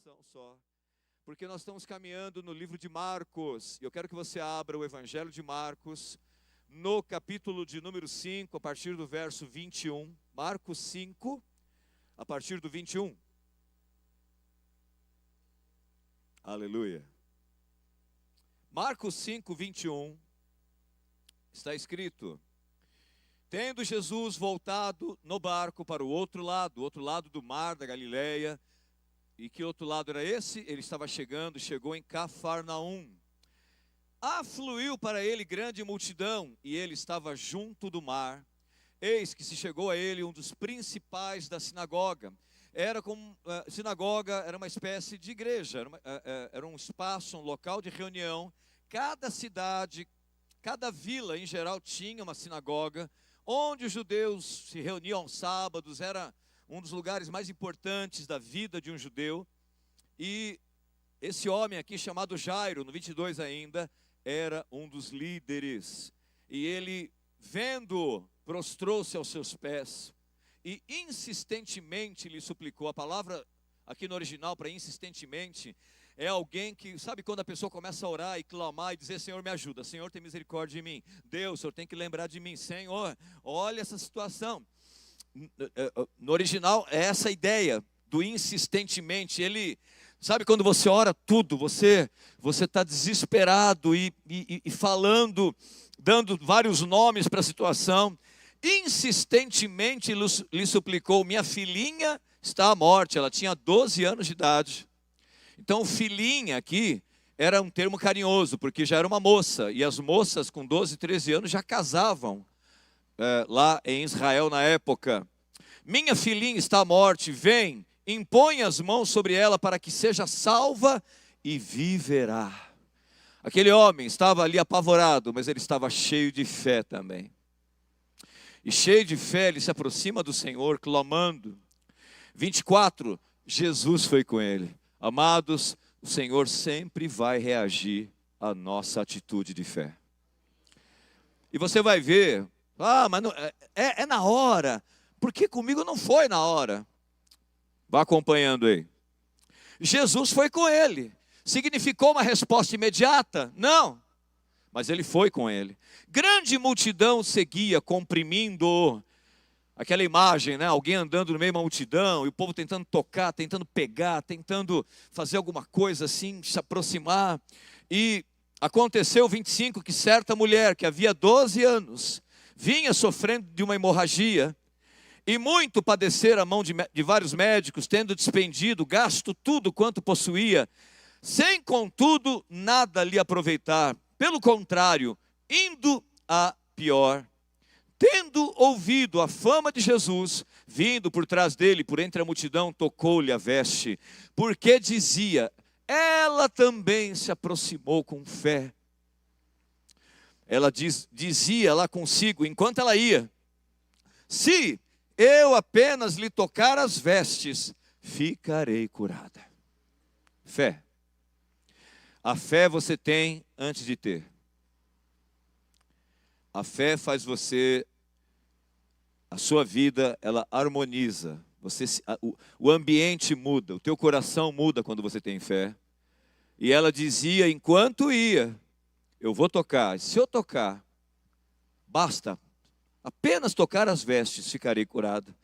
oração só, porque nós estamos caminhando no livro de Marcos. Eu quero que você abra o Evangelho de Marcos, no capítulo de número 5, a partir do verso 21. Marcos 5, a partir do 21. Aleluia. Marcos 5, 21, está escrito: tendo Jesus voltado no barco para o outro lado do mar da Galileia. E que outro lado era esse? Ele estava chegou em Cafarnaum. Afluiu para ele grande multidão, e ele estava junto do mar. Eis que se chegou a ele um dos principais da sinagoga. Sinagoga era uma espécie de igreja, era um espaço, um local de reunião. Cada cidade, cada vila em geral tinha uma sinagoga, onde os judeus se reuniam aos sábados. Era um dos lugares mais importantes da vida de um judeu. E esse homem aqui, chamado Jairo, no 22 ainda, era um dos líderes. E ele, vendo, prostrou-se aos seus pés e insistentemente lhe suplicou. A palavra aqui no original para insistentemente é alguém que, sabe quando a pessoa começa a orar e clamar e dizer: Senhor, me ajuda, Senhor, tem misericórdia de mim, Deus, o Senhor tem que lembrar de mim, Senhor, olha essa situação. No original é essa ideia do insistentemente. Ele, sabe quando você ora tudo, você está desesperado e falando, dando vários nomes para a situação. Insistentemente lhe suplicou: minha filhinha está à morte. Ela tinha 12 anos de idade. Então filhinha aqui era um termo carinhoso, porque já era uma moça, e as moças com 12, 13 anos já casavam lá em Israel na época. Minha filhinha está à morte, vem, impõe as mãos sobre ela para que seja salva e viverá. Aquele homem estava ali apavorado, mas ele estava cheio de fé também. E cheio de fé, ele se aproxima do Senhor, clamando. 24, Jesus foi com ele. Amados, o Senhor sempre vai reagir à nossa atitude de fé. E você vai ver: mas não, é na hora, porque comigo não foi na hora. Vá acompanhando aí. Jesus foi com ele. Significou uma resposta imediata? Não. Mas ele foi com ele. Grande multidão seguia, comprimindo. Aquela imagem, né? Alguém andando no meio de uma multidão, e o povo tentando tocar, tentando pegar, tentando fazer alguma coisa assim, se aproximar. E aconteceu 25, que certa mulher, que havia 12 anos, vinha sofrendo de uma hemorragia, e muito padecer a mão de vários médicos, tendo despendido, gasto tudo quanto possuía, sem contudo nada lhe aproveitar. Pelo contrário, indo a pior. Tendo ouvido a fama de Jesus, vindo por trás dele, por entre a multidão, tocou-lhe a veste, porque dizia: ela também se aproximou com fé. Ela dizia lá consigo, enquanto ela ia: se eu apenas lhe tocar as vestes, ficarei curada. Fé. A fé você tem antes de ter. A fé faz a sua vida, ela harmoniza. O ambiente muda, o teu coração muda quando você tem fé. E ela dizia, enquanto ia: eu vou tocar. Se eu tocar, basta, apenas tocar as vestes, ficarei curada.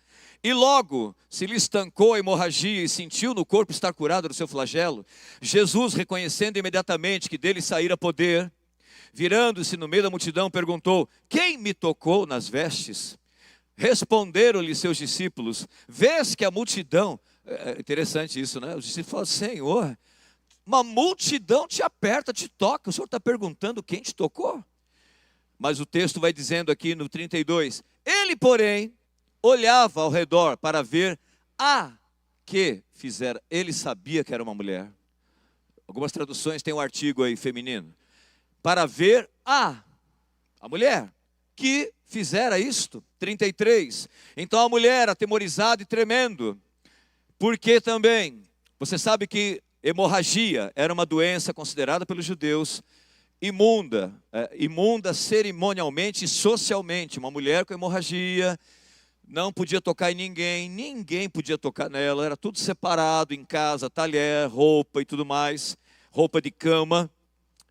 E logo se lhe estancou a hemorragia e sentiu no corpo estar curado do seu flagelo. Jesus, reconhecendo imediatamente que dele saíra poder, virando-se no meio da multidão, perguntou: quem me tocou nas vestes? Responderam-lhe seus discípulos: vês que a multidão... É interessante isso, né? Os discípulos falam: Senhor, uma multidão te aperta, te toca, o Senhor está perguntando quem te tocou? Mas o texto vai dizendo aqui no 32, ele, porém, olhava ao redor para ver a que fizera. Ele sabia que era uma mulher. Algumas traduções têm um artigo aí feminino. Para ver a mulher que fizera isto. 33. Então a mulher, atemorizada e tremendo, porque também, você sabe que hemorragia era uma doença considerada pelos judeus imunda cerimonialmente e socialmente. Uma mulher com hemorragia não podia tocar em ninguém, ninguém podia tocar nela, era tudo separado em casa, talher, roupa e tudo mais, roupa de cama.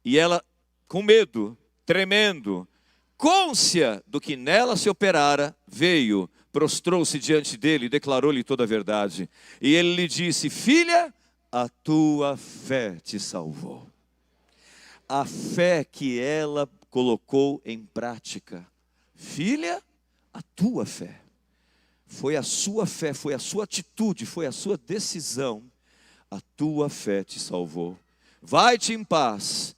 E ela, com medo, tremendo, cônscia do que nela se operara, veio, prostrou-se diante dele e declarou-lhe toda a verdade. E ele lhe disse: filha, a tua fé te salvou. A fé que ela colocou em prática. Filha, a tua fé. Foi a sua fé, foi a sua atitude, foi a sua decisão. A tua fé te salvou. Vai-te em paz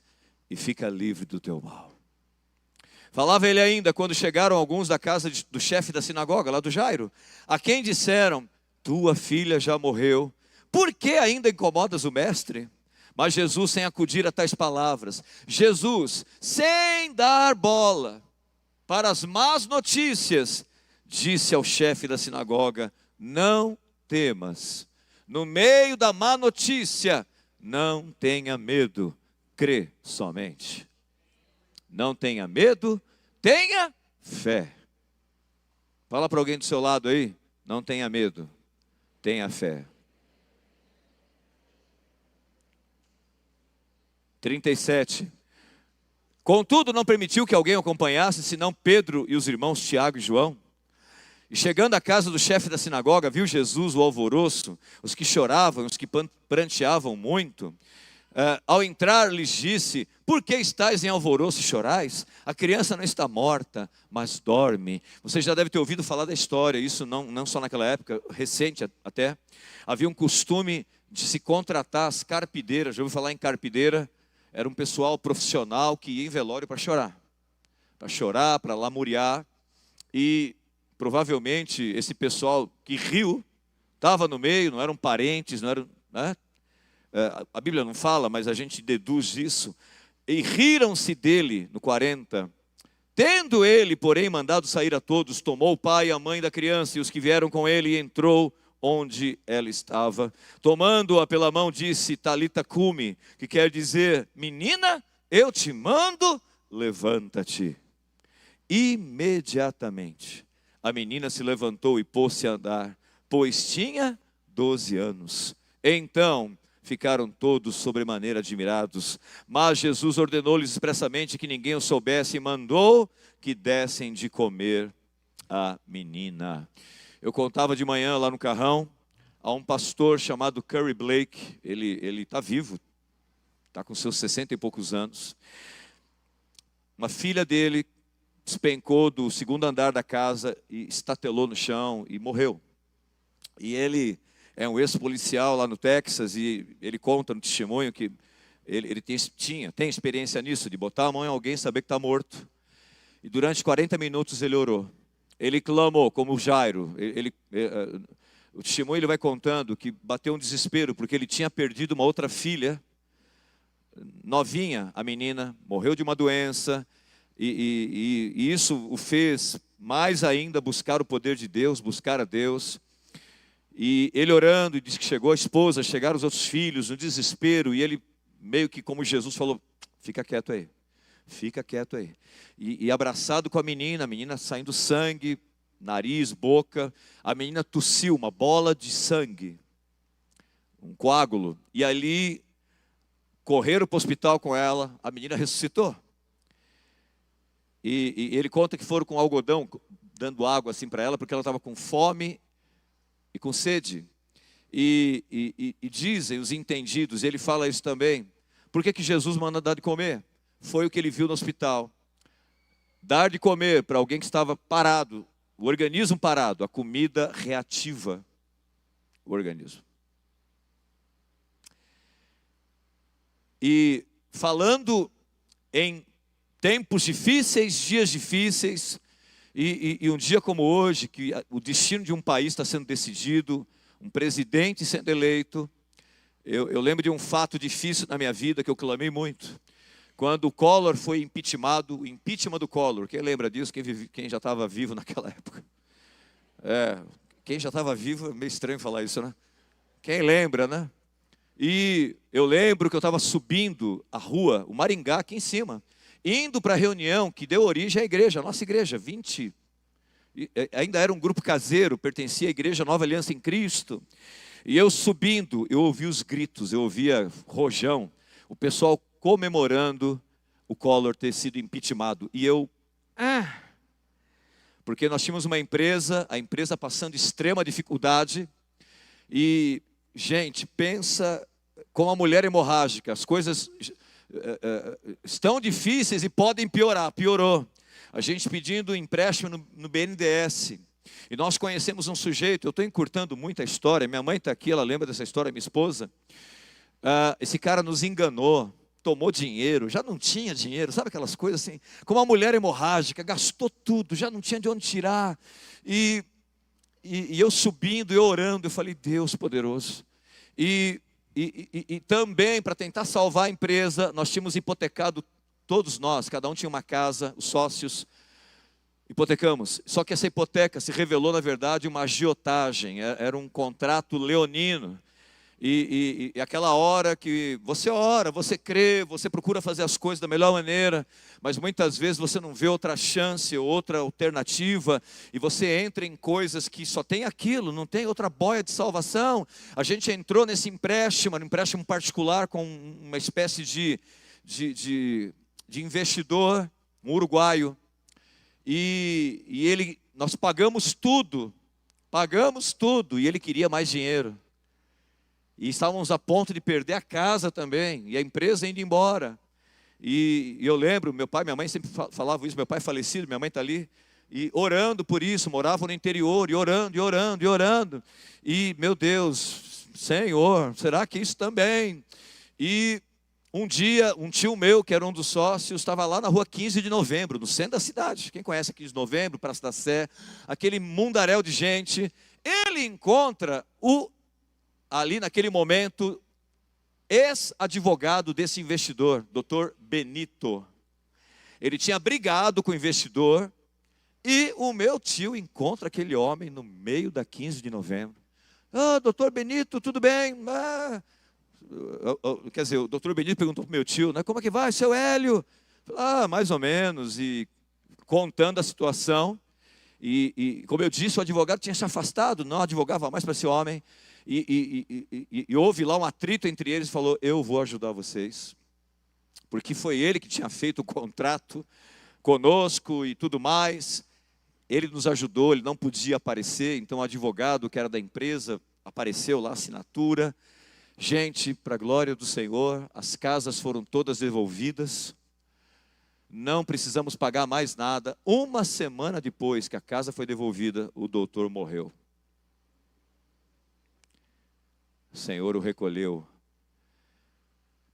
e fica livre do teu mal. Falava ele ainda quando chegaram alguns da casa do chefe da sinagoga, lá do Jairo, a quem disseram: tua filha já morreu, por que ainda incomodas o mestre? Mas Jesus, sem acudir a tais palavras, Jesus, sem dar bola para as más notícias, disse ao chefe da sinagoga: não temas, no meio da má notícia, não tenha medo, crê somente. Não tenha medo, tenha fé. Fala para alguém do seu lado aí, não tenha medo, tenha fé. 37. Contudo, não permitiu que alguém o acompanhasse, senão Pedro e os irmãos Tiago e João. E chegando à casa do chefe da sinagoga, viu Jesus o alvoroço, os que choravam, os que pranteavam muito. Ao entrar, lhes disse: por que estáis em alvoroço e chorais? A criança não está morta, mas dorme. Você já deve ter ouvido falar da história, isso não só naquela época, recente até. Havia um costume de se contratar as carpideiras. Já ouviu falar em carpideira? Era um pessoal profissional que ia em velório para chorar, para lamuriar. E provavelmente esse pessoal que riu, estava no meio, não eram parentes, não eram, né? A Bíblia não fala, mas a gente deduz isso. E riram-se dele, no 40. Tendo ele, porém, mandado sair a todos, tomou o pai e a mãe da criança e os que vieram com ele e entrou onde ela estava. Tomando-a pela mão, disse: Talita cumi, que quer dizer: menina, eu te mando, levanta-te. Imediatamente a menina se levantou e pôs-se a andar, pois tinha 12 anos. Então ficaram todos sobremaneira admirados. Mas Jesus ordenou-lhes expressamente que ninguém o soubesse e mandou que dessem de comer à menina. Eu contava de manhã lá no carrão a um pastor chamado Curry Blake. Ele está vivo, está com seus 60 e poucos anos. Uma filha dele despencou do segundo andar da casa e estatelou no chão e morreu. E ele é um ex-policial lá no Texas e ele conta no testemunho que ele tem experiência nisso, de botar a mão em alguém e saber que está morto. E durante 40 minutos ele orou. Ele clamou, como o Jairo. O testemunho ele vai contando que bateu um desespero, porque ele tinha perdido uma outra filha, novinha, a menina, morreu de uma doença. E isso o fez mais ainda buscar o poder de Deus, buscar a Deus. E ele orando, e disse que chegou a esposa, chegaram os outros filhos, no desespero. E ele meio que como Jesus falou: fica quieto aí, fica quieto aí. E abraçado com a menina saindo sangue, nariz, boca. A menina tossiu, uma bola de sangue, um coágulo. E ali correram para o hospital com ela, a menina ressuscitou. E ele conta que foram com algodão, dando água assim para ela, porque ela estava com fome e com sede. E dizem os entendidos, ele fala isso também: por que Jesus manda dar de comer? Foi o que ele viu no hospital. Dar de comer para alguém que estava parado, o organismo parado, a comida reativa o organismo. E falando em tempos difíceis, dias difíceis, e um dia como hoje, que o destino de um país está sendo decidido, um presidente sendo eleito. Eu lembro de um fato difícil na minha vida, que eu clamei muito. Quando o Collor foi impeachmentado, o impeachment do Collor. Quem lembra disso? Quem já estava vivo naquela época? Quem já estava vivo, é meio estranho falar isso, né? Quem lembra, né? E eu lembro que eu estava subindo a rua, o Maringá, aqui em cima, indo para a reunião que deu origem à igreja, a nossa igreja, Ainda era um grupo caseiro, pertencia à Igreja Nova Aliança em Cristo. E eu subindo, eu ouvi os gritos, eu ouvia rojão, o pessoal comemorando o Collor ter sido impeachmentado. E eu, porque nós tínhamos uma empresa, a empresa passando extrema dificuldade. E, gente, pensa com a mulher hemorrágica, as coisas estão difíceis e podem piorar. Piorou. A gente pedindo empréstimo no BNDES. E nós conhecemos um sujeito, eu estou encurtando muito a história, minha mãe está aqui, ela lembra dessa história, minha esposa. Esse cara nos enganou, tomou dinheiro, já não tinha dinheiro, sabe aquelas coisas assim? Com uma mulher hemorrágica, gastou tudo, já não tinha de onde tirar. E eu subindo e orando, eu falei, Deus poderoso. E também, para tentar salvar a empresa, nós tínhamos hipotecado, todos nós, cada um tinha uma casa, os sócios, hipotecamos. Só que essa hipoteca se revelou, na verdade, uma agiotagem, era um contrato leonino. E aquela hora que você ora, você crê, você procura fazer as coisas da melhor maneira, mas muitas vezes você não vê outra chance, outra alternativa, e você entra em coisas que só tem aquilo, não tem outra boia de salvação. A gente entrou nesse empréstimo, um empréstimo particular com uma espécie de investidor, um uruguaio, e nós pagamos tudo, e ele queria mais dinheiro. E estávamos a ponto de perder a casa também, e a empresa indo embora. E eu lembro, meu pai e minha mãe sempre falavam isso, meu pai é falecido, minha mãe está ali, e orando por isso, moravam no interior, e orando, e orando, e orando. E, meu Deus, Senhor, será que isso também? E um dia, um tio meu, que era um dos sócios, estava lá na rua 15 de novembro, no centro da cidade. Quem conhece 15 de novembro, Praça da Sé, aquele mundaréu de gente. Ele encontra ali naquele momento, ex-advogado desse investidor, doutor Benito. Ele tinha brigado com o investidor, e o meu tio encontra aquele homem no meio da 15 de novembro. Doutor Benito, tudo bem? Quer dizer, o doutor Benito perguntou para o meu tio, né, como é que vai, seu Hélio? Mais ou menos, e contando a situação. E como eu disse, o advogado tinha se afastado, não advogava mais para esse homem. E houve lá um atrito entre eles, falou, eu vou ajudar vocês, porque foi ele que tinha feito o contrato conosco e tudo mais. Ele nos ajudou, ele não podia aparecer, então o advogado que era da empresa apareceu lá, assinatura. Gente, para a glória do Senhor, as casas foram todas devolvidas, não precisamos pagar mais nada. Uma semana depois que a casa foi devolvida, o doutor morreu. O Senhor o recolheu.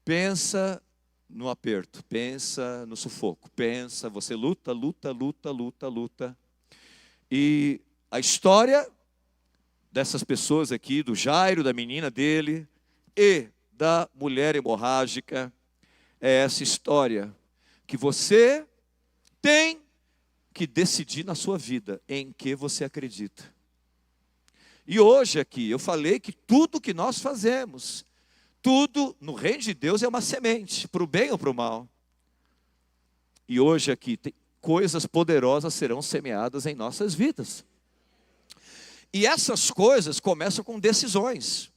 Pensa no aperto, pensa no sufoco, pensa, você luta. E a história dessas pessoas aqui, do Jairo, da menina dele e da mulher hemorrágica, é essa história que você tem que decidir na sua vida em que você acredita. E hoje aqui, eu falei que tudo que nós fazemos, tudo no reino de Deus é uma semente, para o bem ou para o mal. E hoje aqui, coisas poderosas serão semeadas em nossas vidas. E essas coisas começam com decisões,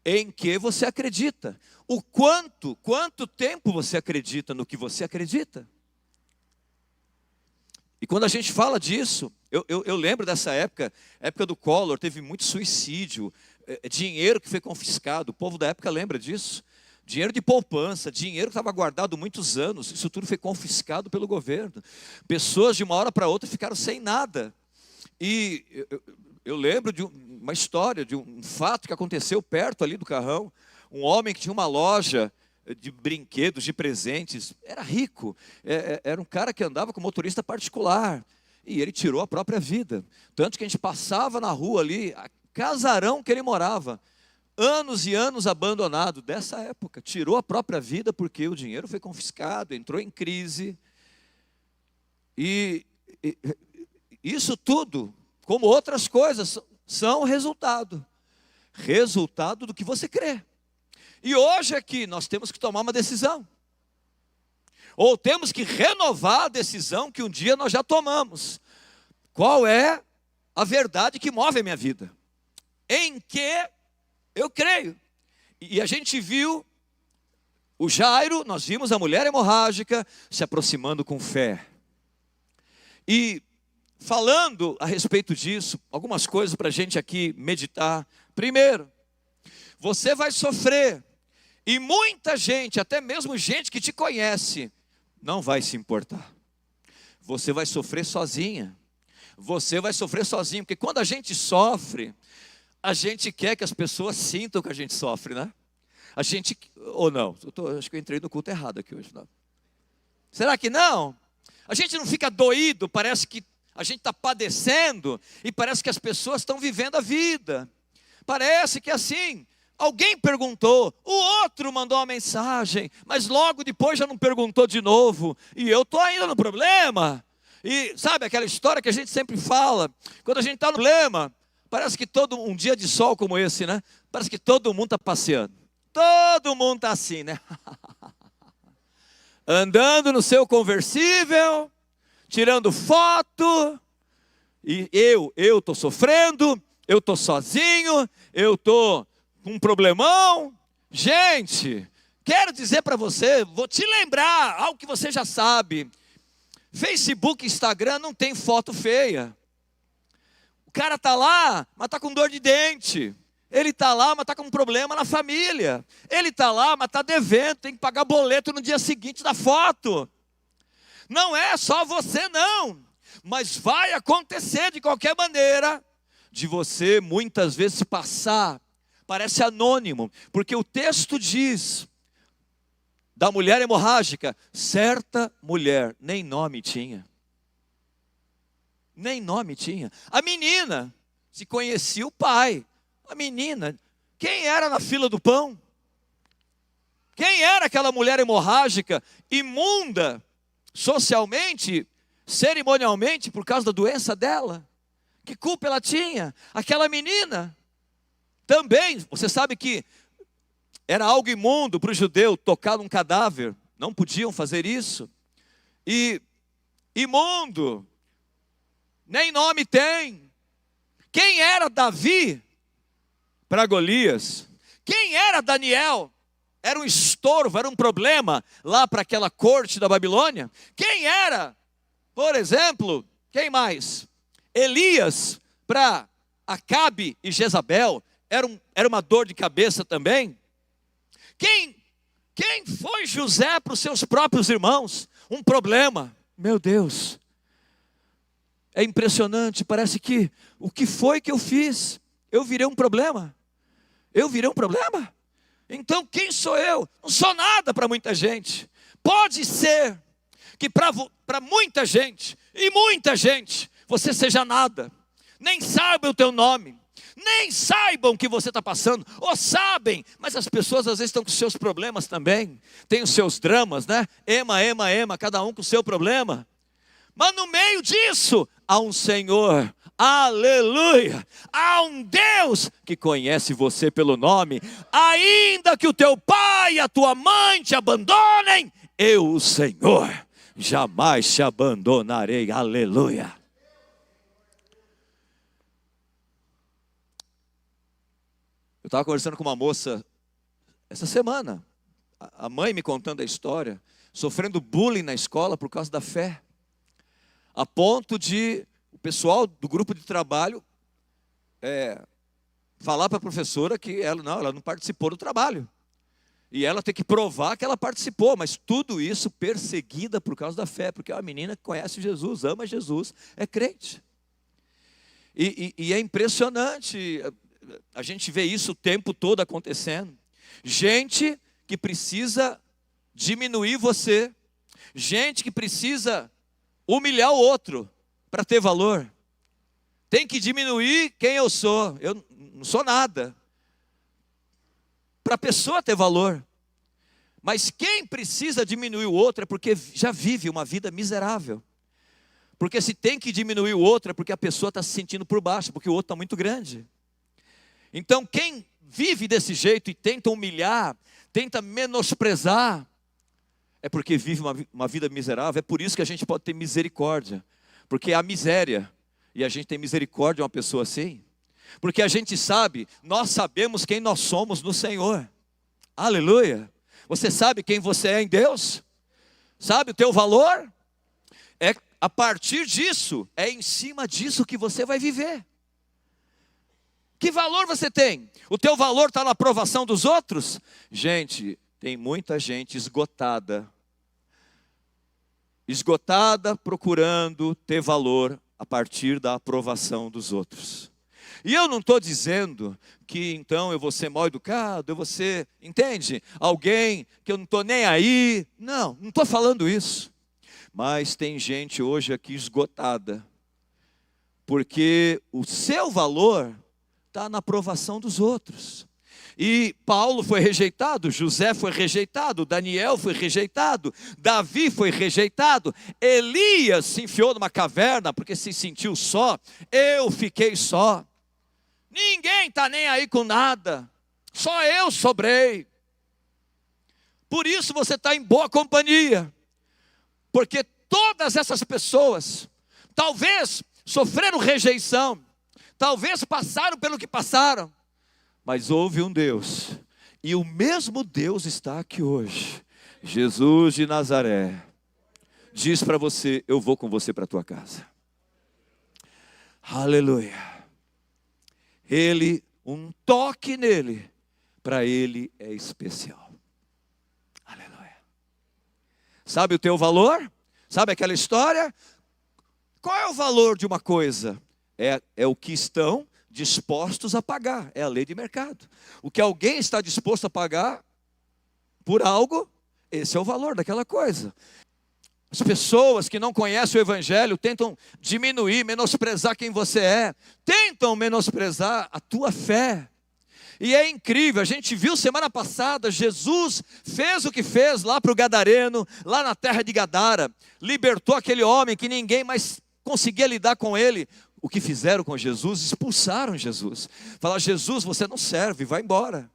em que você acredita. Quanto tempo você acredita no que você acredita? E quando a gente fala disso, eu lembro dessa época do Collor, teve muito suicídio, dinheiro que foi confiscado, o povo da época lembra disso, dinheiro de poupança, dinheiro que estava guardado muitos anos, isso tudo foi confiscado pelo governo, pessoas de uma hora para outra ficaram sem nada. E eu lembro de uma história, de um fato que aconteceu perto ali do Carrão, um homem que tinha uma loja de brinquedos, de presentes, era rico, era um cara que andava com motorista particular, e ele tirou a própria vida, tanto que a gente passava na rua ali, casarão que ele morava, anos e anos abandonado, dessa época, tirou a própria vida porque o dinheiro foi confiscado, entrou em crise, e isso tudo, como outras coisas, são resultado do que você crê. E hoje aqui nós temos que tomar uma decisão, ou temos que renovar a decisão que um dia nós já tomamos. Qual é a verdade que move a minha vida? Em que eu creio. E a gente viu o Jairo, nós vimos a mulher hemorrágica se aproximando com fé. E falando a respeito disso, algumas coisas para a gente aqui meditar. Primeiro, você vai sofrer. E muita gente, até mesmo gente que te conhece, não vai se importar. Você vai sofrer sozinha. Você vai sofrer sozinho. Porque quando a gente sofre, a gente quer que as pessoas sintam que a gente sofre, né? A gente, ou não? Acho que eu entrei no culto errado aqui hoje. Não. Será que não? A gente não fica doído, parece que a gente está padecendo e parece que as pessoas estão vivendo a vida. Parece que é assim. Alguém perguntou, o outro mandou uma mensagem, mas logo depois já não perguntou de novo. E eu estou ainda no problema. E sabe aquela história que a gente sempre fala? Quando a gente está no problema, parece que um dia de sol como esse, né? Parece que todo mundo está passeando. Todo mundo está assim, né? Andando no seu conversível, tirando foto. E eu estou sofrendo, eu estou sozinho, eu estou com um problemão. Gente, quero dizer para você, vou te lembrar algo que você já sabe. Facebook, Instagram não tem foto feia. O cara está lá, mas está com dor de dente. Ele está lá, mas está com um problema na família. Ele está lá, mas está devendo, tem que pagar boleto no dia seguinte da foto. Não é só você não, mas vai acontecer de qualquer maneira, de você muitas vezes passar, parece anônimo, porque o texto diz, da mulher hemorrágica, certa mulher, nem nome tinha. Nem nome tinha. A menina, se conhecia o pai. A menina, quem era na fila do pão? Quem era aquela mulher hemorrágica, imunda, socialmente, cerimonialmente, por causa da doença dela? Que culpa ela tinha? Aquela menina. Também, você sabe que era algo imundo para o judeu tocar num cadáver. Não podiam fazer isso. E imundo, nem nome tem. Quem era Davi para Golias? Quem era Daniel? Era um estorvo, era um problema lá para aquela corte da Babilônia. Quem era, por exemplo, quem mais? Elias para Acabe e Jezabel, era uma dor de cabeça também. Quem foi José para os seus próprios irmãos? Um problema. Meu Deus, é impressionante, parece que o que foi que eu fiz? Eu virei um problema. Eu virei um problema? Então quem sou eu? Não sou nada para muita gente. Pode ser que para muita gente, e muita gente, você seja nada. Nem saibam o teu nome, nem saibam o que você está passando, ou sabem, mas as pessoas às vezes estão com seus problemas também, tem os seus dramas, né? Ema, cada um com o seu problema. Mas no meio disso, há um Senhor, aleluia, há um Deus que conhece você pelo nome. Ainda que o teu pai e a tua mãe te abandonem, eu, o Senhor, jamais te abandonarei, aleluia. Eu estava conversando com uma moça essa semana, a mãe me contando a história, sofrendo bullying na escola por causa da fé. A ponto de o pessoal do grupo de trabalho falar para a professora que ela não participou do trabalho. E ela tem que provar que ela participou, mas tudo isso perseguida por causa da fé, porque é uma menina que conhece Jesus, ama Jesus, é crente. E é impressionante, a gente vê isso o tempo todo acontecendo. Gente que precisa diminuir você, gente que precisa humilhar o outro para ter valor. Tem que diminuir quem eu sou. Eu não sou nada. Para a pessoa ter valor. Mas quem precisa diminuir o outro é porque já vive uma vida miserável. Porque se tem que diminuir o outro é porque a pessoa está se sentindo por baixo, porque o outro está muito grande. Então quem vive desse jeito e tenta humilhar, tenta menosprezar, é porque vive uma vida miserável. É por isso que a gente pode ter misericórdia, porque há miséria E a gente tem misericórdia de uma pessoa assim. Porque a gente sabe, nós sabemos quem nós somos no Senhor. Aleluia. Você sabe quem você é em Deus? Sabe o teu valor? É a partir disso, é em cima disso que você vai viver. Que valor você tem? O teu valor está na aprovação dos outros? Gente, tem muita gente esgotada procurando ter valor a partir da aprovação dos outros. E eu não estou dizendo que então eu vou ser mal educado, eu vou ser, entende? Alguém que eu não estou nem aí. Não estou falando isso. Mas tem gente hoje aqui esgotada, porque o seu valor está na aprovação dos outros. E Paulo foi rejeitado, José foi rejeitado, Daniel foi rejeitado, Davi foi rejeitado, Elias se enfiou numa caverna porque se sentiu só, eu fiquei só. Ninguém está nem aí com nada, só eu sobrei. Por isso você está em boa companhia, porque todas essas pessoas, talvez sofreram rejeição, talvez passaram pelo que passaram, mas houve um Deus, e o mesmo Deus está aqui hoje. Jesus de Nazaré diz para você: eu vou com você para a tua casa. Aleluia. Ele, um toque nele, para ele é especial. Aleluia. Sabe o teu valor? Sabe aquela história? Qual é o valor de uma coisa? É o que estão dispostos a pagar. É a lei de mercado. O que alguém está disposto a pagar por algo, esse é o valor daquela coisa. As pessoas que não conhecem o Evangelho tentam diminuir, menosprezar quem você é. Tentam menosprezar a tua fé. E é incrível, a gente viu semana passada, Jesus fez o que fez lá para o Gadareno, lá na terra de Gadara. Libertou aquele homem que ninguém mais conseguia lidar com ele. O que fizeram com Jesus? Expulsaram Jesus. Falaram: Jesus, você não serve, vai embora.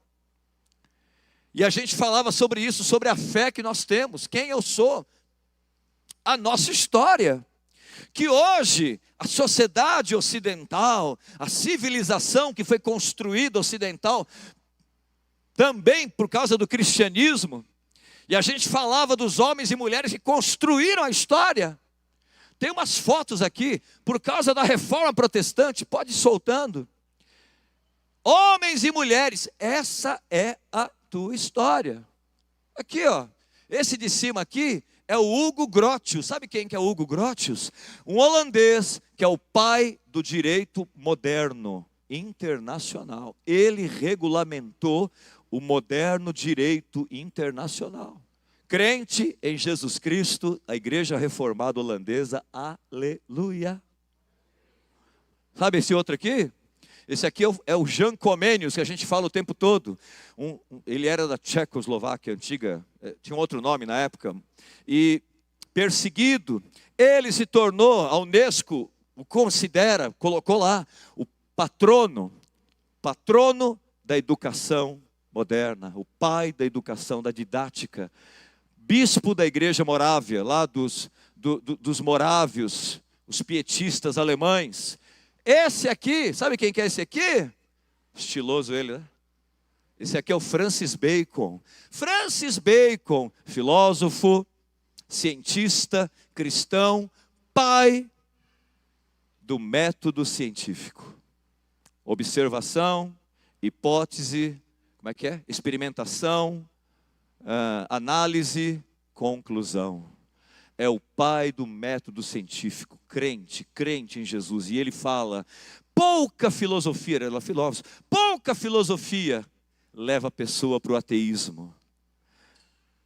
E a gente falava sobre isso, sobre a fé que nós temos. Quem eu sou? A nossa história. Que hoje a sociedade ocidental, a civilização que foi construída ocidental, também por causa do cristianismo, e a gente falava dos homens e mulheres que construíram a história. Tem umas fotos aqui, por causa da reforma protestante, pode ir soltando. Homens e mulheres, essa é a tua história. Aqui ó, esse de cima aqui é o Hugo Grotius. Sabe quem que é o Hugo Grotius? Um holandês que é o pai do direito moderno internacional. Ele regulamentou o moderno direito internacional. Crente em Jesus Cristo, a igreja reformada holandesa, aleluia. Sabe esse outro aqui? Esse aqui é o Jan Comenius, que a gente fala o tempo todo. Ele era da Tchecoslováquia antiga, tinha um outro nome na época. E perseguido, ele se tornou, a Unesco o considera, colocou lá, o patrono da educação moderna, o pai da educação, da didática. Bispo da igreja morávia, lá dos morávios, os pietistas alemães. Esse aqui, sabe quem que é esse aqui? Estiloso ele, né? Esse aqui é o Francis Bacon. Francis Bacon, filósofo, cientista, cristão, pai do método científico. Observação, hipótese, como é que é? Experimentação, análise, conclusão. É o pai do método científico, crente em Jesus. E ele fala, pouca filosofia, ela é filósofo, pouca filosofia leva a pessoa para o ateísmo.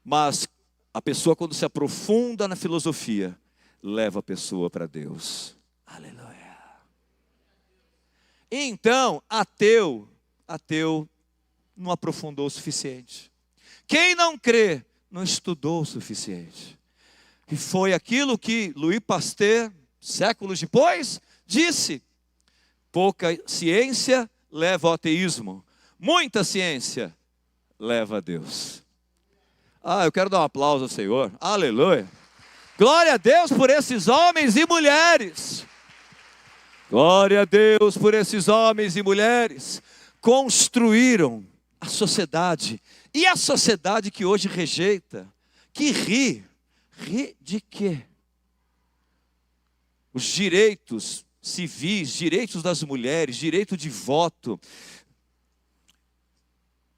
Mas a pessoa, quando se aprofunda na filosofia, leva a pessoa para Deus. Aleluia. Então, ateu não aprofundou o suficiente. Quem não crê, não estudou o suficiente. E foi aquilo que Louis Pasteur, séculos depois, disse: pouca ciência leva ao ateísmo, muita ciência leva a Deus. Eu quero dar um aplauso ao Senhor, aleluia. Glória a Deus por esses homens e mulheres. Glória a Deus por esses homens e mulheres. Construíram a sociedade. E a sociedade que hoje rejeita, que ri. Ri de quê? Os direitos civis, direitos das mulheres, direito de voto,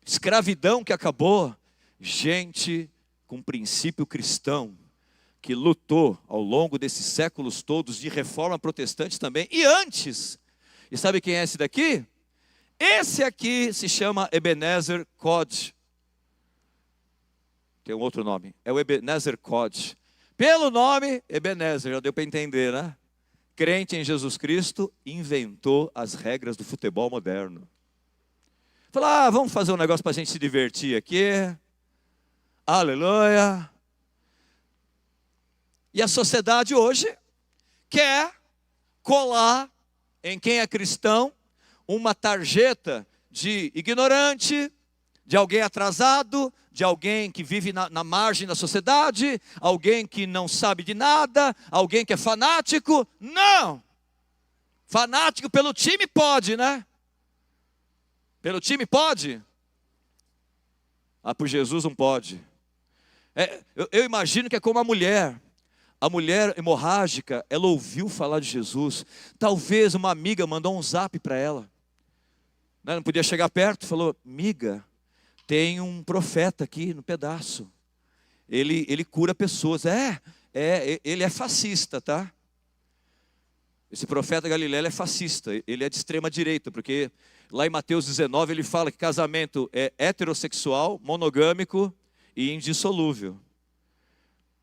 escravidão que acabou. Gente com princípio cristão, que lutou ao longo desses séculos todos de reforma protestante também, e antes. E sabe quem é esse daqui? Esse aqui se chama Ebenezer Cod. Tem um outro nome, é o Ebenezer Cod. Pelo nome, Ebenezer, já deu para entender, né? Crente em Jesus Cristo, inventou as regras do futebol moderno. Falou, vamos fazer um negócio para a gente se divertir aqui. Aleluia. E a sociedade hoje quer colar em quem é cristão uma tarjeta de ignorante, de alguém atrasado, de alguém que vive na margem da sociedade, alguém que não sabe de nada, alguém que é fanático. Não! Fanático pelo time pode, né? Pelo time pode? Por Jesus não pode. Eu imagino que é como a mulher. A mulher hemorrágica, ela ouviu falar de Jesus. Talvez uma amiga mandou um zap para ela. Não podia chegar perto, falou, amiga, tem um profeta aqui no pedaço. Ele cura pessoas. Ele é fascista, tá? Esse profeta Galileu é fascista. Ele é de extrema direita, porque lá em Mateus 19 ele fala que casamento é heterossexual, monogâmico e indissolúvel.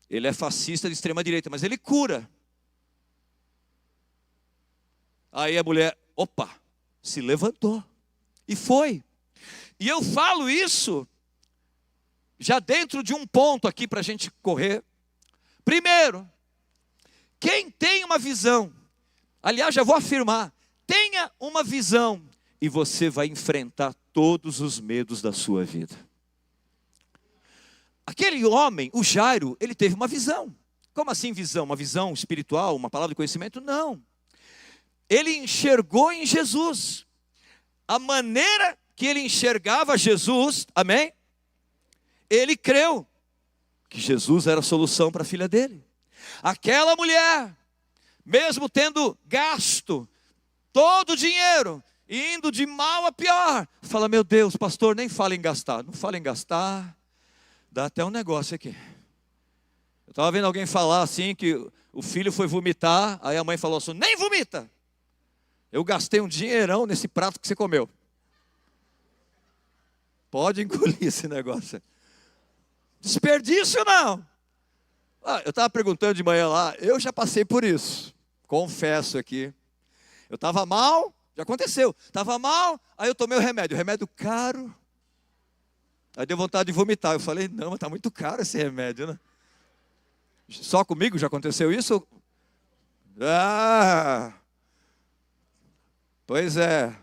Ele é fascista de extrema direita, mas ele cura. Aí a mulher, se levantou e foi. E eu falo isso já dentro de um ponto aqui para a gente correr. Primeiro, quem tem uma visão, aliás, já vou afirmar, tenha uma visão e você vai enfrentar todos os medos da sua vida. Aquele homem, o Jairo, ele teve uma visão. Como assim visão? Uma visão espiritual, uma palavra de conhecimento? Não. Ele enxergou em Jesus. A maneira que ele enxergava Jesus, amém? Ele creu que Jesus era a solução para a filha dele. Aquela mulher, mesmo tendo gasto todo o dinheiro, indo de mal a pior, fala, meu Deus, pastor, nem fala em gastar. Não fala em gastar. Dá até um negócio aqui. Eu estava vendo alguém falar assim, que o filho foi vomitar, aí a mãe falou assim, nem vomita. Eu gastei um dinheirão nesse prato que você comeu. Pode engolir esse negócio. Desperdício não. Eu estava perguntando de manhã lá, eu já passei por isso. Confesso aqui. Eu estava mal, já aconteceu. Estava mal, aí eu tomei o remédio caro. Aí deu vontade de vomitar. Eu falei, não, mas está muito caro esse remédio, né? Só comigo já aconteceu isso? Pois é.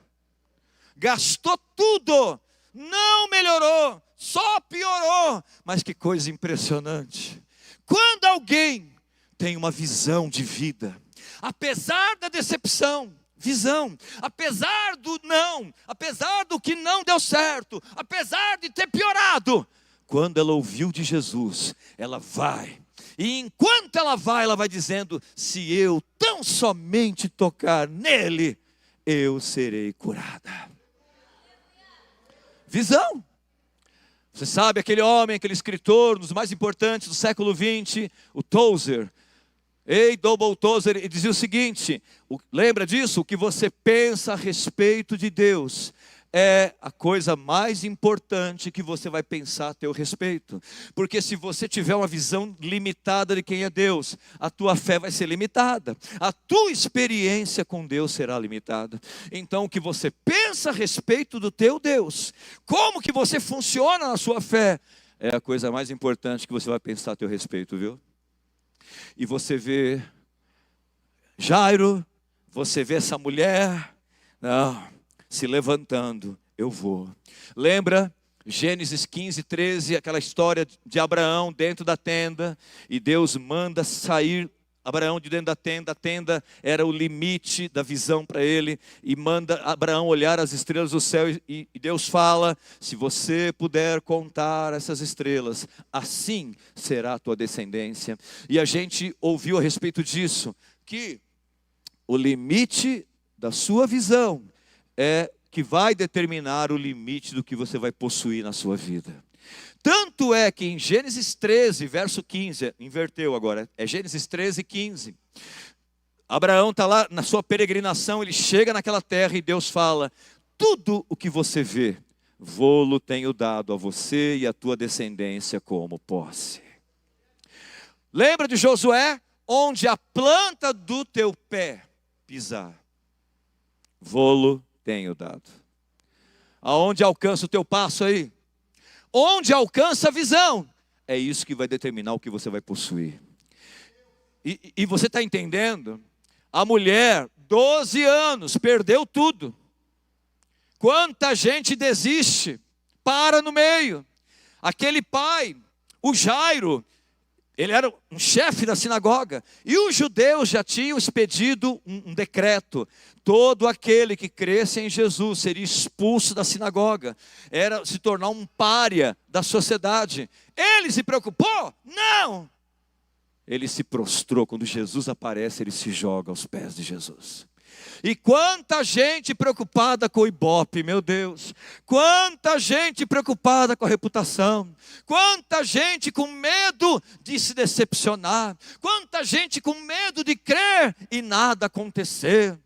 Gastou tudo. Não melhorou. Só piorou. Mas que coisa impressionante. Quando alguém tem uma visão de vida, apesar da decepção, visão, apesar do não, apesar do que não deu certo, apesar de ter piorado, quando ela ouviu de Jesus, ela vai, e enquanto ela vai dizendo, se eu tão somente tocar nele, eu serei curada. Visão. Você sabe, aquele homem, aquele escritor, um dos mais importantes do século XX, o Tozer, Double Tozer, ele dizia o seguinte, lembra disso? O que você pensa a respeito de Deus é a coisa mais importante que você vai pensar a teu respeito. Porque se você tiver uma visão limitada de quem é Deus, a tua fé vai ser limitada. A tua experiência com Deus será limitada. Então o que você pensa a respeito do teu Deus, como que você funciona na sua fé, é a coisa mais importante que você vai pensar a teu respeito, viu? E você vê Jairo, você vê essa mulher, se levantando, eu vou. Lembra Gênesis 15, 13, aquela história de Abraão dentro da tenda, e Deus manda sair Abraão de dentro da tenda. A tenda era o limite da visão para ele. E manda Abraão olhar as estrelas do céu. E Deus fala: se você puder contar essas estrelas, assim será a tua descendência. E a gente ouviu a respeito disso, que o limite da sua visão é que vai determinar o limite do que você vai possuir na sua vida. Tanto é que em Gênesis 13, verso 15, inverteu agora, é Gênesis 13, 15. Abraão está lá na sua peregrinação, ele chega naquela terra e Deus fala: tudo o que você vê, vô-lo tenho dado a você e a tua descendência como posse. Lembra de Josué? Onde a planta do teu pé pisar, vô-lo tenho dado. Aonde alcança o teu passo aí? Onde alcança a visão, é isso que vai determinar o que você vai possuir. E você está entendendo? A mulher, 12 anos, perdeu tudo. Quanta gente desiste, para no meio. Aquele pai, o Jairo, ele era um chefe da sinagoga, e os judeus já tinham expedido um decreto: todo aquele que cresce em Jesus seria expulso da sinagoga, era se tornar um pária da sociedade. Ele se preocupou? Não! Ele se prostrou. Quando Jesus aparece, ele se joga aos pés de Jesus. E quanta gente preocupada com o ibope, meu Deus. Quanta gente preocupada com a reputação. Quanta gente com medo de se decepcionar. Quanta gente com medo de crer e nada acontecer.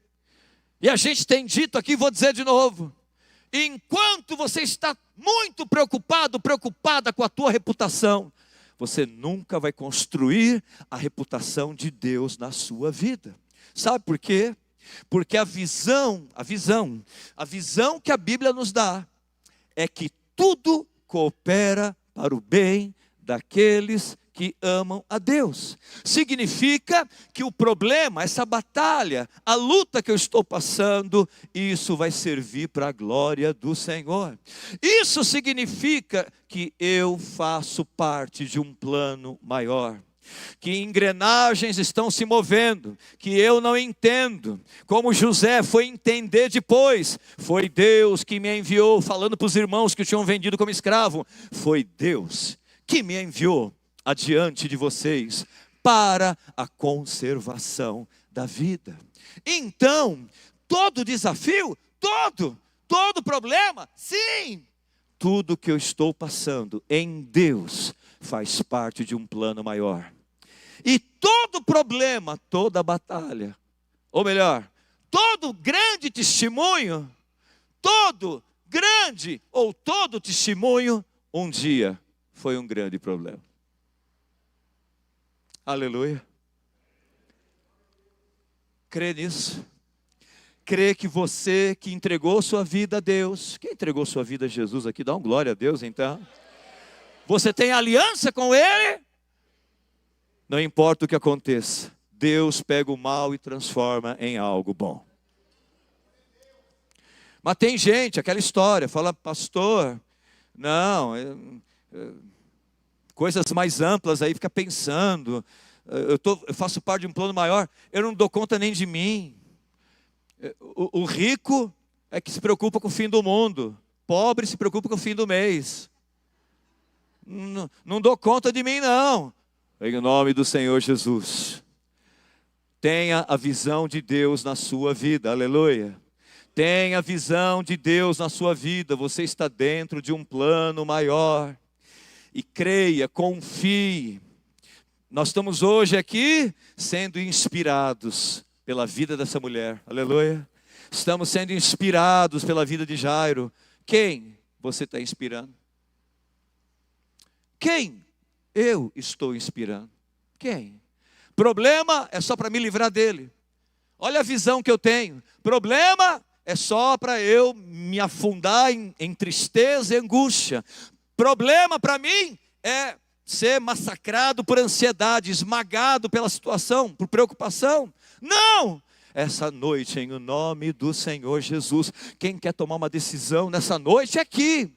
E a gente tem dito aqui, vou dizer de novo: enquanto você está muito preocupada com a tua reputação, você nunca vai construir a reputação de Deus na sua vida. Sabe por quê? Porque a visão que a Bíblia nos dá é que tudo coopera para o bem daqueles que amam a Deus. Significa que o problema, essa batalha, a luta que eu estou passando, isso vai servir para a glória do Senhor. Isso significa que eu faço parte de um plano maior, que engrenagens estão se movendo, que eu não entendo, como José foi entender depois. Foi Deus que me enviou, falando para os irmãos que o tinham vendido como escravo. Foi Deus que me enviou adiante de vocês para a conservação da vida. Então, todo desafio, todo problema, sim, tudo que eu estou passando em Deus faz parte de um plano maior. E todo problema, toda batalha, ou melhor, todo grande testemunho, todo grande ou todo testemunho, um dia foi um grande problema. Aleluia. Crê nisso. Crê que você que entregou sua vida a Deus, quem entregou sua vida a Jesus aqui, dá uma glória a Deus então. Você tem aliança com Ele? Não importa o que aconteça, Deus pega o mal e transforma em algo bom. Mas tem gente, aquela história, fala: pastor, não, coisas mais amplas aí, fica pensando, eu faço parte de um plano maior, eu não dou conta nem de mim. O rico é que se preocupa com o fim do mundo, pobre se preocupa com o fim do mês. Não dou conta de mim não. Em nome do Senhor Jesus, tenha a visão de Deus na sua vida, aleluia. Tenha a visão de Deus na sua vida, você está dentro de um plano maior. E creia, confie. Nós estamos hoje aqui sendo inspirados pela vida dessa mulher, aleluia. Estamos sendo inspirados pela vida de Jairo. Quem você está inspirando? Quem eu estou inspirando? Quem? Problema é só para me livrar dele. Olha a visão que eu tenho. Problema é só para eu me afundar em tristeza e angústia. Problema para mim é ser massacrado por ansiedade, esmagado pela situação, por preocupação. Não! Essa noite, em nome do Senhor Jesus, quem quer tomar uma decisão nessa noite é aqui.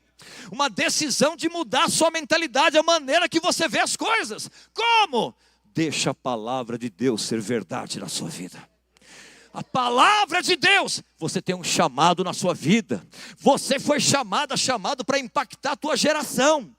Uma decisão de mudar a sua mentalidade, a maneira que você vê as coisas. Como? Deixa a palavra de Deus ser verdade na sua vida. A palavra de Deus, você tem um chamado na sua vida. Você foi chamado para impactar a tua geração.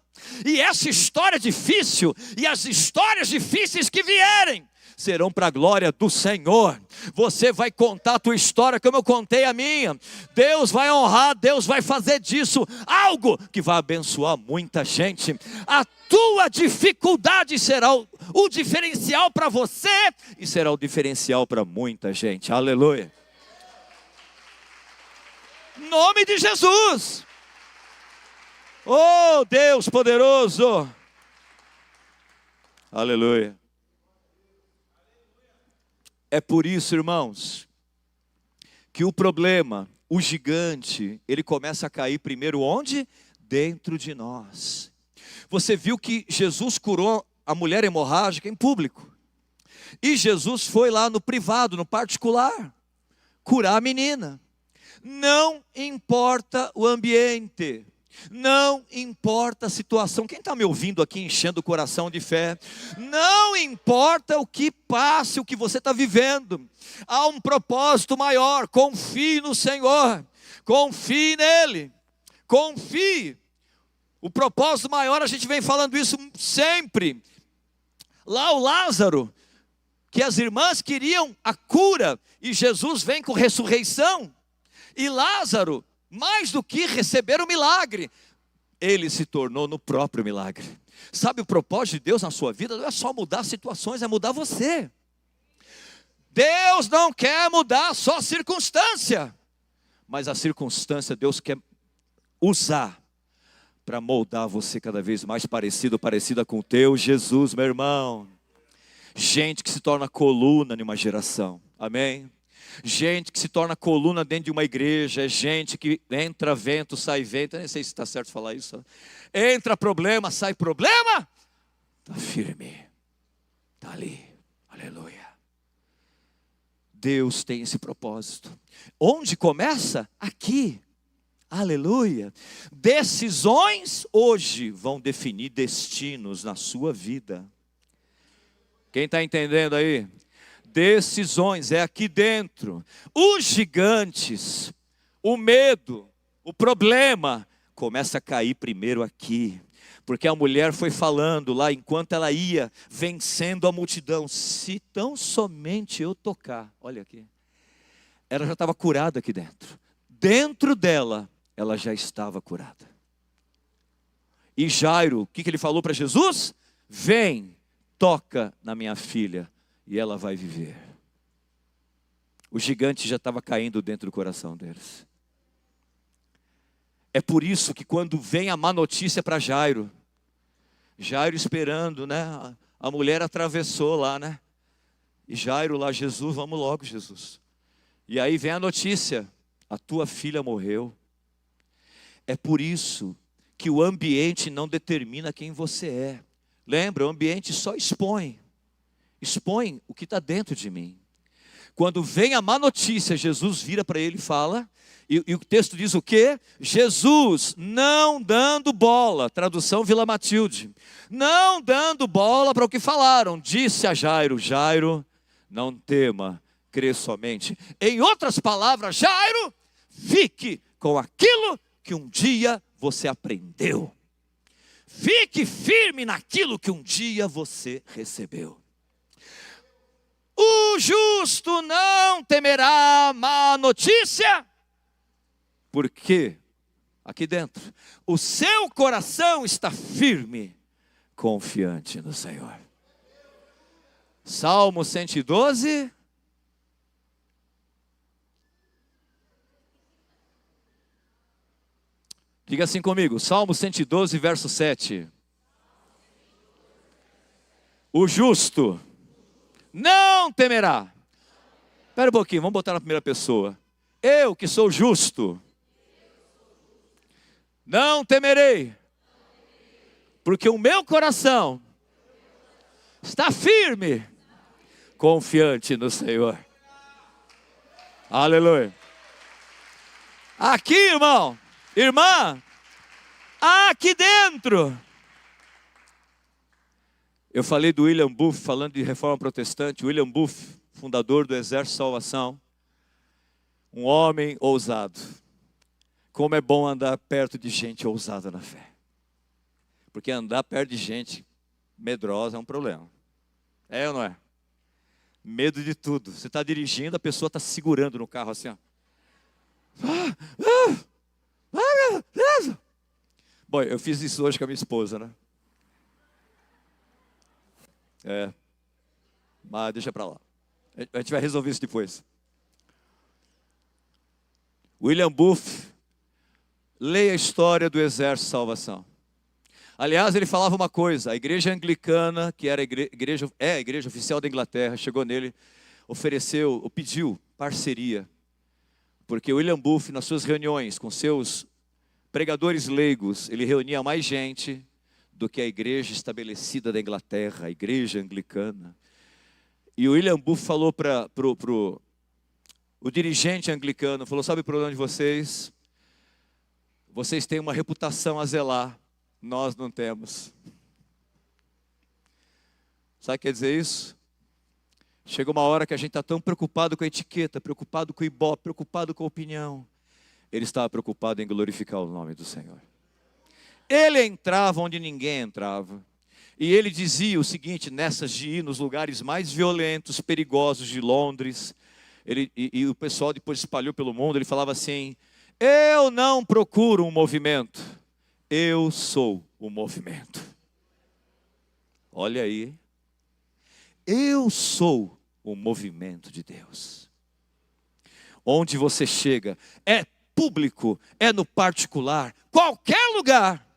E essa história difícil, e as histórias difíceis que vierem, serão para a glória do Senhor. Você vai contar a tua história como eu contei a minha. Deus vai honrar, Deus vai fazer disso algo que vai abençoar muita gente. A tua dificuldade será o diferencial para você e será o diferencial para muita gente. Aleluia. Em nome de Jesus. Oh, Deus poderoso. Aleluia. É por isso, irmãos, que o problema, o gigante, ele começa a cair primeiro onde? Dentro de nós. Você viu que Jesus curou a mulher hemorrágica em público. E Jesus foi lá no privado, no particular, curar a menina. Não importa o ambiente. Não importa a situação. Quem está me ouvindo aqui enchendo o coração de fé? Não importa o que passe, o que você está vivendo. Há um propósito maior. Confie no Senhor. Confie nele. Confie. O propósito maior, a gente vem falando isso sempre. Lá o Lázaro, que as irmãs queriam a cura, e Jesus vem com ressurreição. E Lázaro, mais do que receber o milagre, ele se tornou no próprio milagre. Sabe o propósito de Deus na sua vida? Não é só mudar situações, é mudar você. Deus não quer mudar só a circunstância, mas a circunstância Deus quer usar para moldar você cada vez mais parecida com o teu Jesus, meu irmão. Gente que se torna coluna em uma geração, amém? Gente que se torna coluna dentro de uma igreja, é gente que entra vento, sai vento, eu nem sei se está certo falar isso. Entra problema, sai problema, está firme, está ali, aleluia. Deus tem esse propósito. Onde começa? Aqui, aleluia. Decisões hoje vão definir destinos na sua vida. Quem está entendendo aí? Decisões, é aqui dentro. Os gigantes, o medo, o problema, começa a cair primeiro aqui. Porque a mulher foi falando lá, enquanto ela ia vencendo a multidão. Se tão somente eu tocar, olha aqui. Ela já estava curada aqui dentro. Dentro dela, ela já estava curada. E Jairo, o que ele falou para Jesus? Vem, toca na minha filha. E ela vai viver. O gigante já estava caindo dentro do coração deles. É por isso que quando vem a má notícia para Jairo, Jairo esperando, né? A mulher atravessou lá, né? E Jairo lá, Jesus, vamos logo, Jesus. E aí vem a notícia, a tua filha morreu. É por isso que o ambiente não determina quem você é. Lembra, o ambiente só expõe o que está dentro de mim. Quando vem a má notícia, Jesus vira para ele e fala, e o texto diz o quê? Jesus não dando bola, tradução Vila Matilde, não dando bola para o que falaram, disse a Jairo, Jairo, não tema, crê somente. Em outras palavras, Jairo, fique com aquilo que um dia você aprendeu. Fique firme naquilo que um dia você recebeu. O justo não temerá má notícia, porque aqui dentro o seu coração está firme, confiante no Senhor. Salmo 112. Diga assim comigo, Salmo 112, verso 7. O justo não temerá. Espera um pouquinho, vamos botar na primeira pessoa. Eu que sou justo, não temerei, porque o meu coração está firme, confiante no Senhor. Aleluia. Aqui, irmão, irmã, aqui dentro, Eu falei do William Booth, falando de reforma protestante. William Booth, fundador do Exército de Salvação. Um homem ousado. Como é bom andar perto de gente ousada na fé. Porque andar perto de gente medrosa é um problema. É ou não é? Medo de tudo. Você está dirigindo, a pessoa está segurando no carro assim, ó. Bom, eu fiz isso hoje com a minha esposa, né? Mas deixa para lá. A gente vai resolver isso depois. William Booth, leia a história do Exército de Salvação. Aliás, ele falava uma coisa, a igreja anglicana, que era a igreja oficial da Inglaterra, chegou nele, ofereceu, ou pediu parceria. Porque William Booth, nas suas reuniões com seus pregadores leigos, ele reunia mais gente do que a igreja estabelecida da Inglaterra, a igreja anglicana. E o William Booth falou para o dirigente anglicano, falou, sabe por onde vocês têm uma reputação a zelar, nós não temos. Sabe o que quer dizer isso? Chega uma hora que a gente está tão preocupado com a etiqueta, preocupado com o ibope, preocupado com a opinião. Ele estava preocupado em glorificar o nome do Senhor. Ele entrava onde ninguém entrava. E ele dizia o seguinte, nessas de ir nos lugares mais violentos, perigosos de Londres, e o pessoal depois espalhou pelo mundo, ele falava assim, eu não procuro um movimento, eu sou o movimento. Olha aí, eu sou o movimento de Deus. Onde você chega, é público, é no particular, qualquer lugar,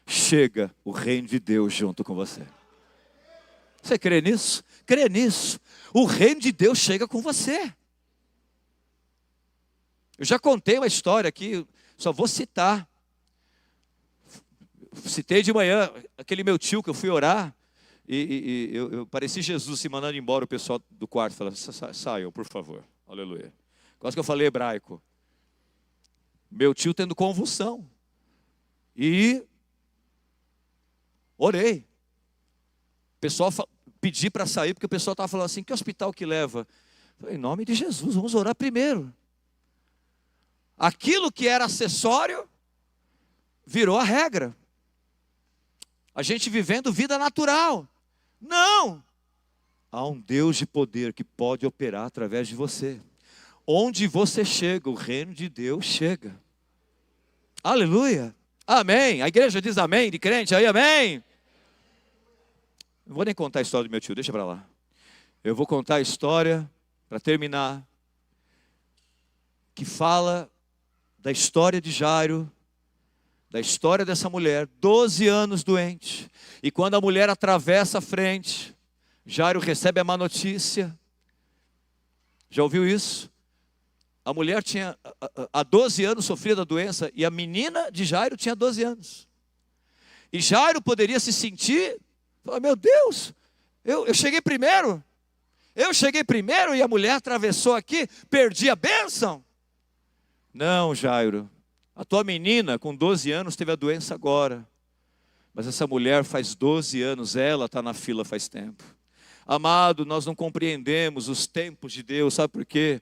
chega o reino de Deus junto com você. Você crê nisso? Crê nisso. O reino de Deus chega com você. Eu já contei uma história aqui, só vou citar. Citei de manhã, aquele meu tio que eu fui orar, e eu pareci Jesus se mandando embora o pessoal do quarto, falando, saiam, por favor, aleluia. Quase que eu falei hebraico. Meu tio tendo convulsão. E orei. O pessoal pedi para sair, porque o pessoal estava falando assim, que hospital que leva? Eu falei, em nome de Jesus, vamos orar primeiro. Aquilo que era acessório, virou a regra. A gente vivendo vida natural. Não! Há um Deus de poder que pode operar através de você. Onde você chega, o reino de Deus chega. Aleluia! Amém! A igreja diz amém, de crente aí, amém! Não vou nem contar a história do meu tio, deixa para lá. Eu vou contar a história, para terminar, que fala da história de Jairo, da história dessa mulher, 12 anos doente. E quando a mulher atravessa a frente, Jairo recebe a má notícia. Já ouviu isso? A mulher tinha há 12 anos sofrido da doença e a menina de Jairo tinha 12 anos. E Jairo poderia se sentir, meu Deus, eu cheguei primeiro. Eu cheguei primeiro e a mulher atravessou aqui, perdi a bênção. Não, Jairo, a tua menina com 12 anos teve a doença agora. Mas essa mulher faz 12 anos, ela está na fila faz tempo. Amado, nós não compreendemos os tempos de Deus, sabe por quê?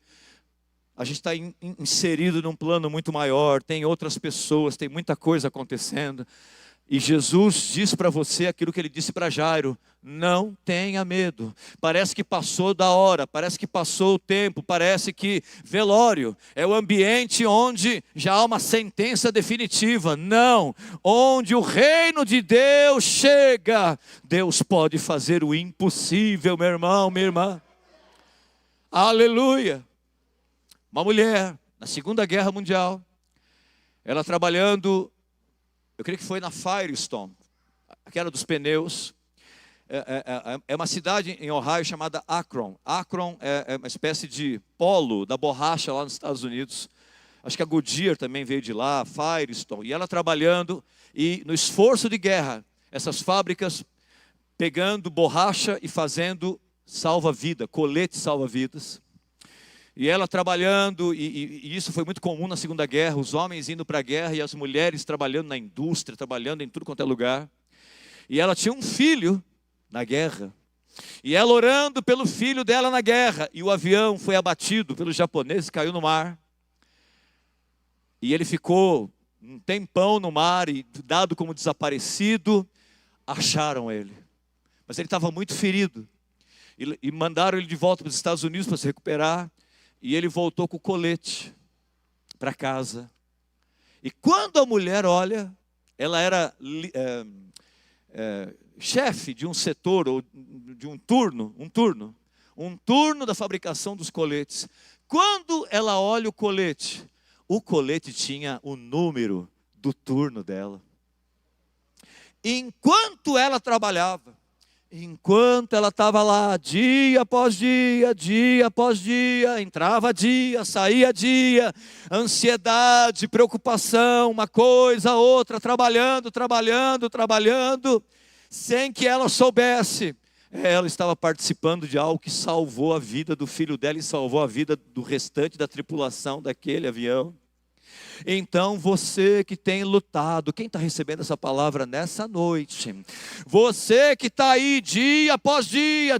A gente está inserido num plano muito maior, tem outras pessoas, tem muita coisa acontecendo. E Jesus disse para você aquilo que ele disse para Jairo, não tenha medo. Parece que passou da hora, parece que passou o tempo, parece que velório é o ambiente onde já há uma sentença definitiva. Não, onde o reino de Deus chega, Deus pode fazer o impossível, meu irmão, minha irmã. Aleluia. Uma mulher, na Segunda Guerra Mundial, ela trabalhando, eu creio que foi na Firestone, aquela dos pneus. É uma cidade em Ohio chamada Akron. Akron é uma espécie de polo da borracha lá nos Estados Unidos. Acho que a Goodyear também veio de lá, Firestone. E ela trabalhando, e no esforço de guerra, essas fábricas pegando borracha e fazendo salva-vida, colete salva-vidas. E ela trabalhando, e isso foi muito comum na Segunda Guerra, os homens indo para a guerra e as mulheres trabalhando na indústria, trabalhando em tudo quanto é lugar. E ela tinha um filho na guerra. E ela orando pelo filho dela na guerra. E o avião foi abatido pelos japoneses e caiu no mar. E ele ficou um tempão no mar e dado como desaparecido. Acharam ele. Mas ele estava muito ferido. E mandaram ele de volta para os Estados Unidos para se recuperar. E ele voltou com o colete para casa. E quando a mulher olha, ela era chefe de um setor, ou de um turno da fabricação dos coletes. Quando ela olha o colete tinha o número do turno dela. Enquanto ela trabalhava, enquanto ela estava lá, dia após dia, entrava dia, saía dia, ansiedade, preocupação, uma coisa, outra, trabalhando, sem que ela soubesse, ela estava participando de algo que salvou a vida do filho dela e salvou a vida do restante da tripulação daquele avião. Então você que tem lutado, quem está recebendo essa palavra nessa noite? Você que está aí dia após dia,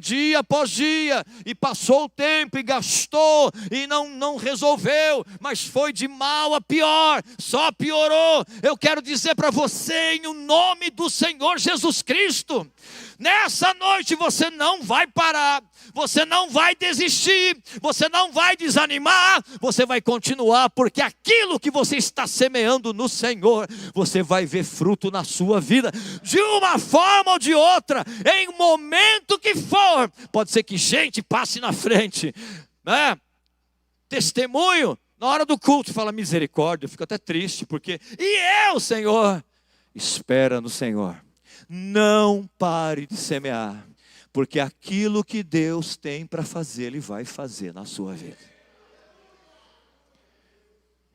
e passou o tempo e gastou e não resolveu, mas foi de mal a pior, só piorou. Eu quero dizer para você, em nome do Senhor Jesus Cristo, nessa noite você não vai parar, você não vai desistir, você não vai desanimar, você vai continuar, porque aquilo que você está semeando no Senhor, você vai ver fruto na sua vida, de uma forma ou de outra, em momento que for. Pode ser que gente passe na frente, né? Testemunho, na hora do culto, fala misericórdia, eu fico até triste, porque, e eu, Senhor? Espera no Senhor, não pare de semear, porque aquilo que Deus tem para fazer, Ele vai fazer na sua vida.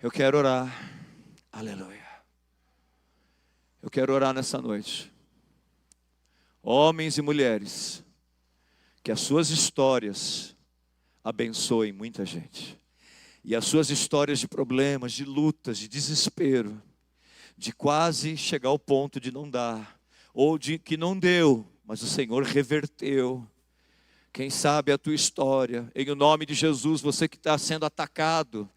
Eu quero orar, aleluia. Eu quero orar nessa noite. Homens e mulheres, que as suas histórias abençoem muita gente. E as suas histórias de problemas, de lutas, de desespero, de quase chegar ao ponto de não dar, ou de que não deu, mas o Senhor reverteu. Quem sabe a tua história, em nome de Jesus, você que está sendo atacado,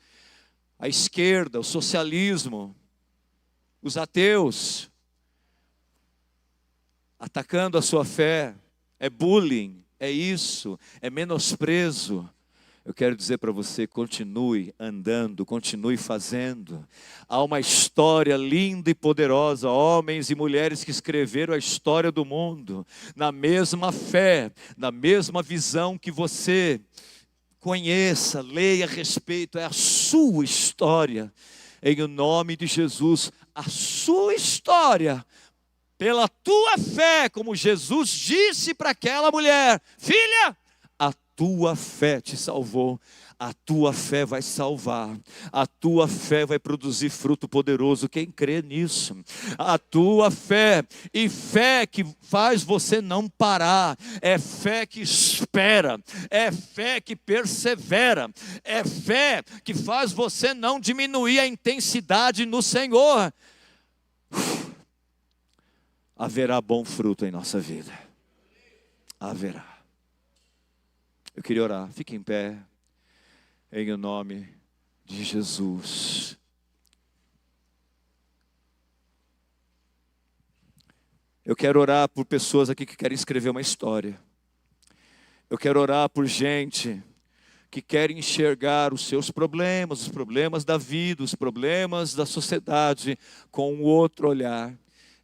a esquerda, o socialismo, os ateus, atacando a sua fé, é bullying, é isso, é menosprezo. Eu quero dizer para você, continue andando, continue fazendo. Há uma história linda e poderosa, homens e mulheres que escreveram a história do mundo, na mesma fé, na mesma visão que você. Conheça, leia a respeito, é a sua história. Em nome de Jesus, a sua história, pela tua fé, como Jesus disse para aquela mulher, filha, a tua fé te salvou, a tua fé vai salvar, a tua fé vai produzir fruto poderoso, quem crê nisso? A tua fé, e fé que faz você não parar, é fé que espera, é fé que persevera, é fé que faz você não diminuir a intensidade no Senhor. Haverá bom fruto em nossa vida, haverá. Eu queria orar, fique em pé, em nome de Jesus. Eu quero orar por pessoas aqui que querem escrever uma história. Eu quero orar por gente que quer enxergar os seus problemas, os problemas da vida, os problemas da sociedade, com um outro olhar.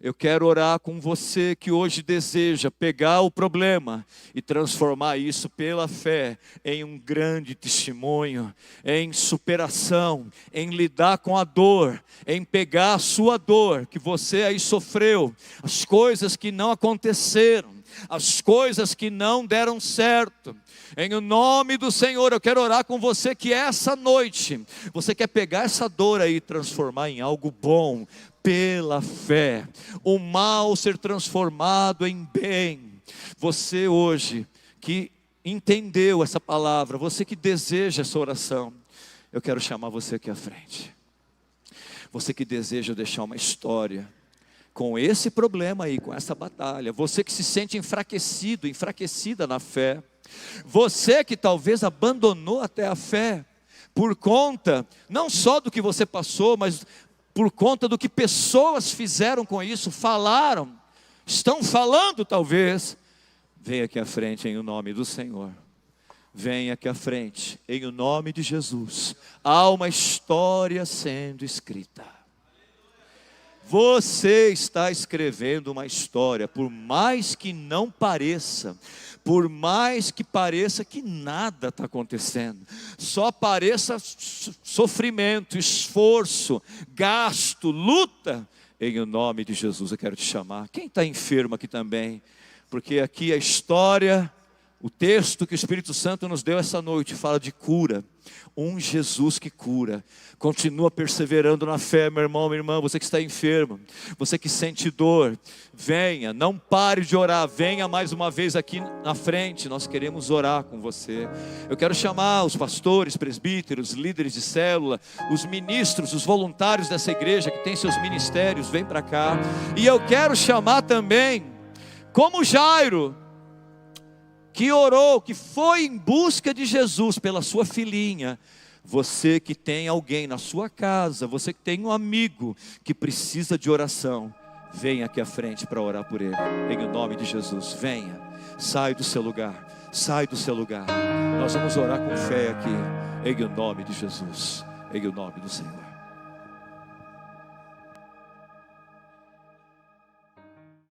Eu quero orar com você que hoje deseja pegar o problema e transformar isso pela fé em um grande testemunho, em superação, em lidar com a dor, em pegar a sua dor que você aí sofreu, as coisas que não aconteceram, as coisas que não deram certo. Em nome do Senhor, eu quero orar com você que essa noite, você quer pegar essa dor aí e transformar em algo bom, pela fé, o mal ser transformado em bem. Você hoje que entendeu essa palavra, você que deseja essa oração, eu quero chamar você aqui à frente. Você que deseja deixar uma história com esse problema aí, com essa batalha. Você que se sente enfraquecido, enfraquecida na fé. Você que talvez abandonou até a fé, por conta, não só do que você passou, mas por conta do que pessoas fizeram com isso, falaram, estão falando talvez. Venha aqui à frente em o nome do Senhor. Venha aqui à frente, em o nome de Jesus. Há uma história sendo escrita. Você está escrevendo uma história, por mais que não pareça, por mais que pareça que nada está acontecendo, só pareça sofrimento, esforço, gasto, luta, em o nome de Jesus eu quero te chamar. Quem está enfermo aqui também? Porque aqui a história, o texto que o Espírito Santo nos deu essa noite fala de cura. Um Jesus que cura. Continua perseverando na fé, meu irmão, minha irmã. Você que está enfermo, você que sente dor, venha, não pare de orar. Venha mais uma vez aqui na frente. Nós queremos orar com você. Eu quero chamar os pastores, presbíteros, líderes de célula, os ministros, os voluntários dessa igreja que tem seus ministérios. Vem para cá. E eu quero chamar também, como Jairo, que orou, que foi em busca de Jesus pela sua filhinha. Você que tem alguém na sua casa, você que tem um amigo que precisa de oração, venha aqui à frente para orar por ele, em nome de Jesus. Venha, sai do seu lugar, sai do seu lugar. Nós vamos orar com fé aqui, em nome de Jesus, em nome do Senhor.